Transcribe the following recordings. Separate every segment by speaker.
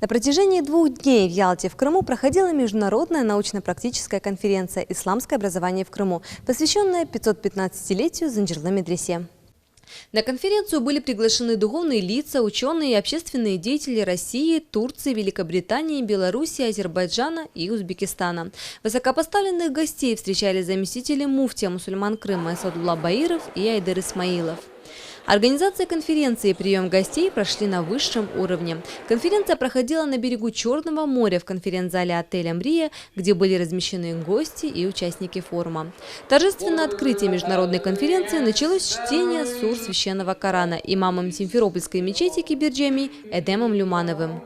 Speaker 1: На протяжении 2 дней в Ялте в Крыму проходила международная научно-практическая конференция «Исламское образование в Крыму», посвященная 515-летию Занджирлы медресе. На конференцию были приглашены духовные лица, ученые и общественные деятели России, Турции, Великобритании, Беларуси, Азербайджана и Узбекистана. Высокопоставленных гостей встречали заместители муфтия мусульман Крыма Асадулла Баиров и Айдер Исмаилов. Организация конференции и прием гостей прошли на высшем уровне. Конференция проходила на берегу Черного моря в конференц-зале отеля «Мрия», где были размещены гости и участники форума. Торжественное открытие международной конференции началось с чтения сур священного Корана имамом Симферопольской мечети Кибирджеми Эдемом Люмановым.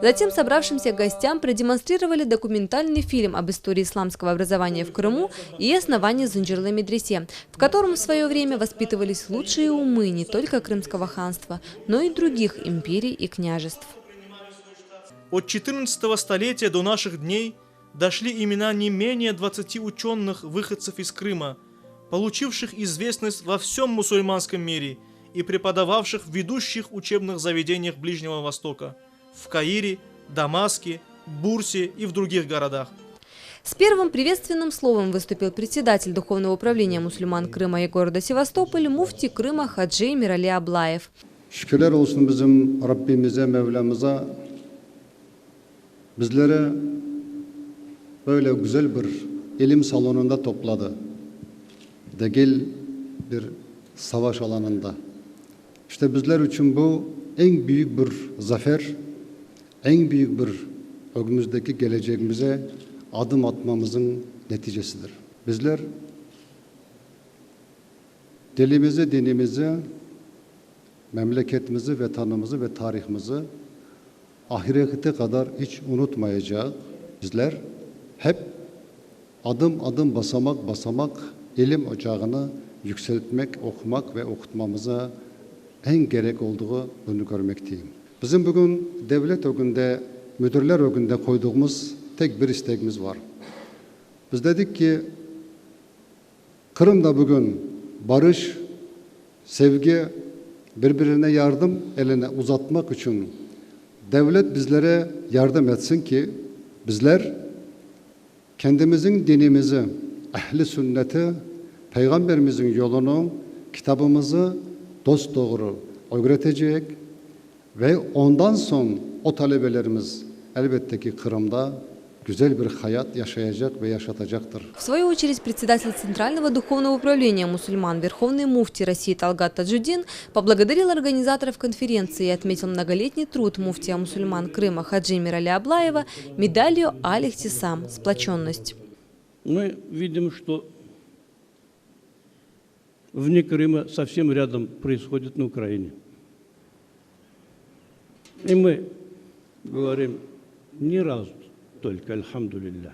Speaker 1: Затем собравшимся гостям продемонстрировали документальный фильм об истории исламского образования в Крыму и основании Занджирлы медресе, в котором в свое время воспитывались лучшие умы не только Крымского ханства, но и других империй и княжеств.
Speaker 2: От 14 столетия до наших дней дошли имена не менее 20 ученых-выходцев из Крыма, получивших известность во всем мусульманском мире и преподававших в ведущих учебных заведениях Ближнего Востока – в Каире, Дамаске, Бурсе и в других городах.
Speaker 1: С первым приветственным словом выступил председатель Духовного управления мусульман Крыма и города Севастополь, муфти Крыма Хаджи Мирали Аблаев.
Speaker 3: Şükürler olsun bizim Rabbimize, Mevlamıza bizlere böyle güzel bir ilim salonunda topladı. Degil bir savaş alanında. İşte bizler için bu en büyük bir zafer, en büyük bir önümüzdeki geleceğimize adım atmamızın neticesidir. Bizler dilimizi, dinimizi, memleketimizi, vatanımızı ve tarihimizi ahirete kadar hiç unutmayacağız. Bizler hep adım adım basamak basamak ilim ocağını yükseltmek, okumak ve okutmamıza en gerek olduğu bunu görmekteyim. Bizim bugün devlet önünde, müdürler önünde koyduğumuz tek bir isteğimiz var. Biz dedik ki Kırım'da bugün barış, sevgi, birbirine yardım eline uzatmak için devlet bizlere yardım etsin ki bizler kendimizin dinimizi, ehli sünneti, peygamberimizin yolunu, kitabımızı dosdoğru öğretecek ve ondan son o talebelerimiz elbette ki Kırım'da güzel bir hayat yaşayacak ve yaşatacaktır.
Speaker 1: В свою очередь, председатель Центрального духовного управления мусульман, верховный муфти России Талгат Таджудин поблагодарил организаторов конференции и отметил многолетний труд муфтия мусульман Крыма Хаджи Мирали Аблаева медалью Аль-Ихтисам «Сплоченность».
Speaker 4: Мы видим, что вне Крыма совсем рядом происходит на Украине. И мы говорим не раз только, альхамдулилля,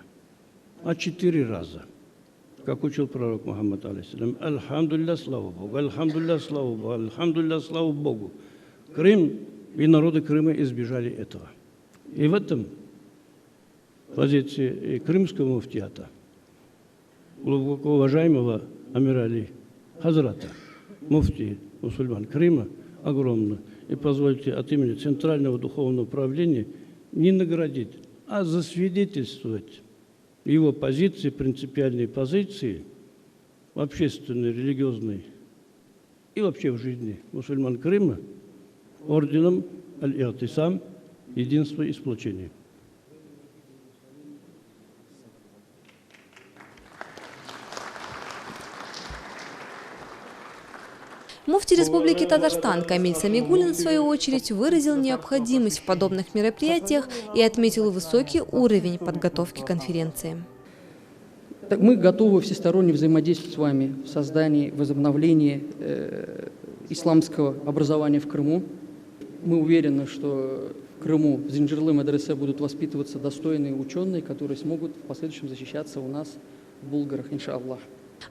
Speaker 4: а 4 раза. Как учил пророк Мухаммад, алейхиссалям, альхамдулилля, слава Богу, альхамдулилля, слава Богу, альхамдулилля, слава Богу. Крым и народы Крыма избежали этого. И в этом позиции крымского муфтиата, глубоко уважаемого Амир Али Хазрата, муфти мусульман Крыма, огромно. И позвольте от имени Центрального духовного управления не наградить, а засвидетельствовать его позиции, принципиальные позиции в общественной, религиозной и вообще в жизни мусульман Крыма орденом Аль-Ихтисам «Единство и сплочение».
Speaker 1: Муфти Республики Татарстан Камиль Самигуллин, в свою очередь, выразил необходимость в подобных мероприятиях и отметил высокий уровень подготовки конференции.
Speaker 5: Мы готовы всесторонне взаимодействовать с вами в создании, возобновлении исламского образования в Крыму. Мы уверены, что в Крыму, в Занджирлы медресе будут воспитываться достойные ученые, которые смогут в последующем защищаться у нас в Булгарах, иншаллах.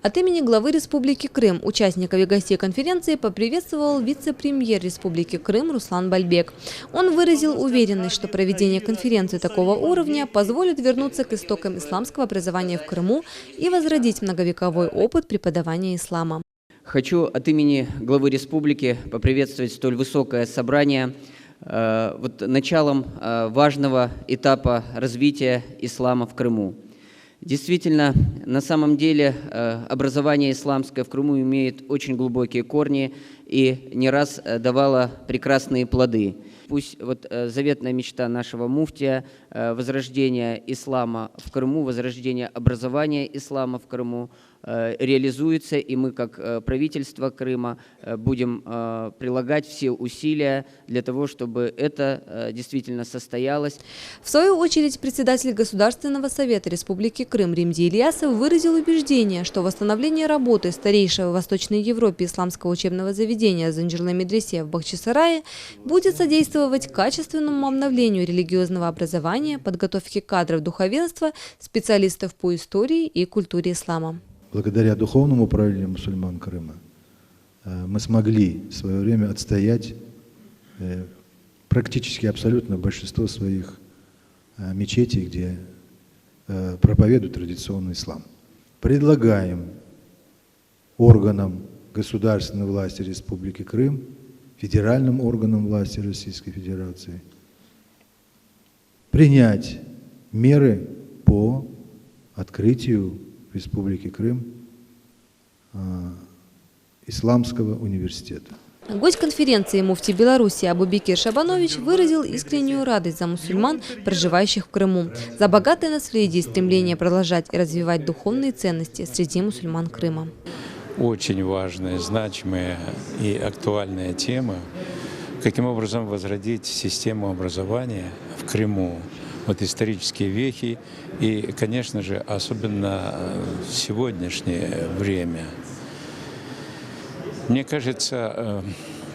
Speaker 1: От имени главы Республики Крым участников и гостей конференции поприветствовал вице-премьер Республики Крым Руслан Бальбек. Он выразил уверенность, что проведение конференции такого уровня позволит вернуться к истокам исламского образования в Крыму и возродить многовековой опыт преподавания ислама.
Speaker 6: Хочу от имени главы республики поприветствовать столь высокое собрание началом важного этапа развития ислама в Крыму. Действительно, на самом деле образование исламское в Крыму имеет очень глубокие корни и не раз давало прекрасные плоды. Пусть заветная мечта нашего муфтия возрождения ислама в Крыму, возрождение образования ислама в Крыму реализуется, и мы, как правительство Крыма, будем прилагать все усилия для того, чтобы это действительно состоялось.
Speaker 1: В свою очередь, председатель Государственного совета Республики Крым Римди Ильясов выразил убеждение, что восстановление работы старейшего в Восточной Европе исламского учебного заведения Занджирле Медресе в Бахчисарае будет содействовать качественному обновлению религиозного образования, подготовке кадров духовенства, специалистов по истории и культуре ислама.
Speaker 7: Благодаря духовному управлению мусульман Крыма мы смогли в свое время отстоять практически абсолютно большинство своих мечетей, где проповедуют традиционный ислам. Предлагаем органам государственной власти Республики Крым, федеральным органам власти Российской Федерации принять меры по открытию в Республике Крым Исламского университета.
Speaker 1: Гость конференции муфти Беларуси Абубекир Шабанович выразил искреннюю радость за мусульман, проживающих в Крыму, за богатое наследие и стремление продолжать и развивать духовные ценности среди мусульман Крыма.
Speaker 8: Очень важная, значимая и актуальная тема, каким образом возродить систему образования в Крыму. Исторические вехи и, конечно же, особенно в сегодняшнее время. Мне кажется,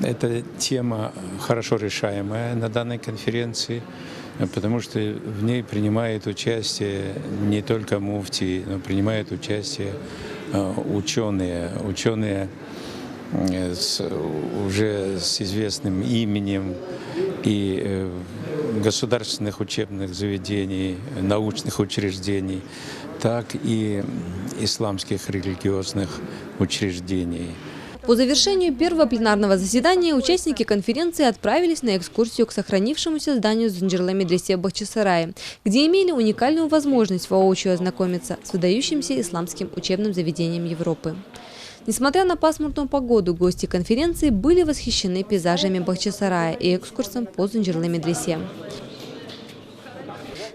Speaker 8: эта тема хорошо решаемая на данной конференции, потому что в ней принимают участие не только муфти, но принимают участие ученые уже с известным именем и государственных учебных заведений, научных учреждений, так и исламских религиозных учреждений.
Speaker 1: По завершению первого пленарного заседания участники конференции отправились на экскурсию к сохранившемуся зданию Занджирле Медресе в Бахчисарае, где имели уникальную возможность воочию ознакомиться с выдающимся исламским учебным заведением Европы. Несмотря на пасмурную погоду, гости конференции были восхищены пейзажами Бахчисарая и экскурсом по Занджирле Медресе.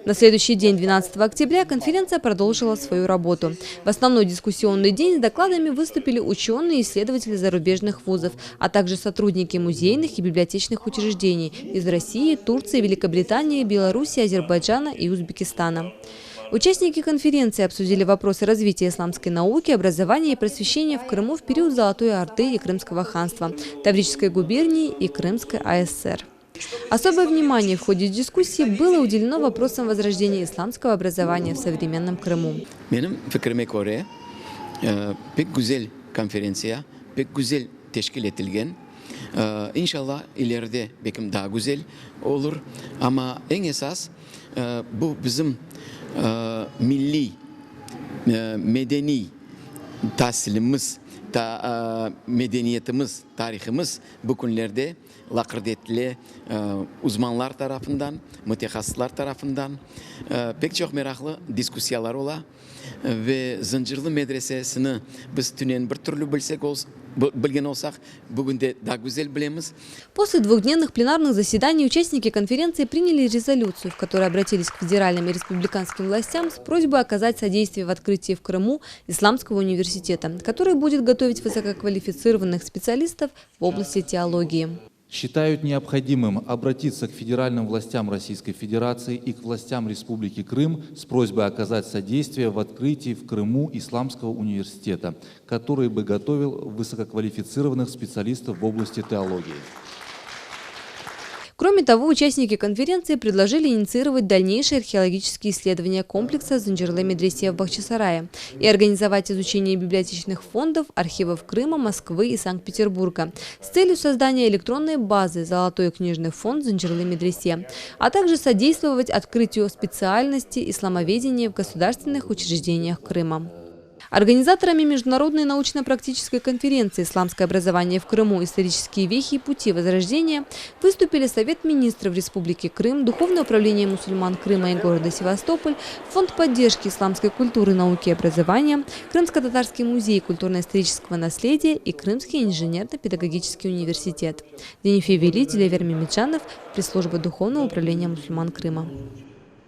Speaker 1: На следующий день, 12 октября, конференция продолжила свою работу. В основной дискуссионный день с докладами выступили ученые и исследователи зарубежных вузов, а также сотрудники музейных и библиотечных учреждений из России, Турции, Великобритании, Беларуси, Азербайджана и Узбекистана. Участники конференции обсудили вопросы развития исламской науки, образования и просвещения в Крыму в период Золотой Орды и Крымского ханства, Таврической губернии и Крымской АСР. Особое внимание в ходе дискуссии было уделено вопросам возрождения исламского образования в современном Крыму.
Speaker 9: Benim fikrime göre pek güzel konferansiya, pek güzel teşkil edilgen. İnşallah ileride belki daha güzel olur. Ama en esas bu bizim milli, medeni tahsilimiz, medeniyetimiz, tarihimiz bu günlerde lakırdetli uzmanlar tarafından, mütehassıslar tarafından pek çok meraklı diskusyalar ola ve Zanjirli Medresesi'ni biz tünen bir türlü bilgen olsak bugün de daha güzel bilemiz.
Speaker 1: После двухдневных пленарных заседаний участники конференции приняли резолюцию, в которой обратились к федеральным и республиканским властям с просьбой оказать содействие в открытии в Крыму Исламского университета, который будет готовить высококвалифицированных специалистов в области теологии.
Speaker 10: Считают необходимым обратиться к федеральным властям Российской Федерации и к властям Республики Крым с просьбой оказать содействие в открытии в Крыму Исламского университета, который бы готовил высококвалифицированных специалистов в области теологии.
Speaker 1: Кроме того, участники конференции предложили инициировать дальнейшие археологические исследования комплекса Занджирле Медресе в Бахчисарае и организовать изучение библиотечных фондов, архивов Крыма, Москвы и Санкт-Петербурга с целью создания электронной базы «Золотой книжный фонд Занджирле Медресе», а также содействовать открытию специальности исламоведения в государственных учреждениях Крыма. Организаторами международной научно-практической конференции «Исламское образование в Крыму. Исторические вехи и пути возрождения» выступили Совет министров Республики Крым, Духовное управление мусульман Крыма и города Севастополь, Фонд поддержки исламской культуры, науки и образования, Крымско-татарский музей культурно-исторического наследия и Крымский инженерно-педагогический университет. День эфира вели Дилевер Мемеджанов, пресс-служба Духовного управления мусульман Крыма.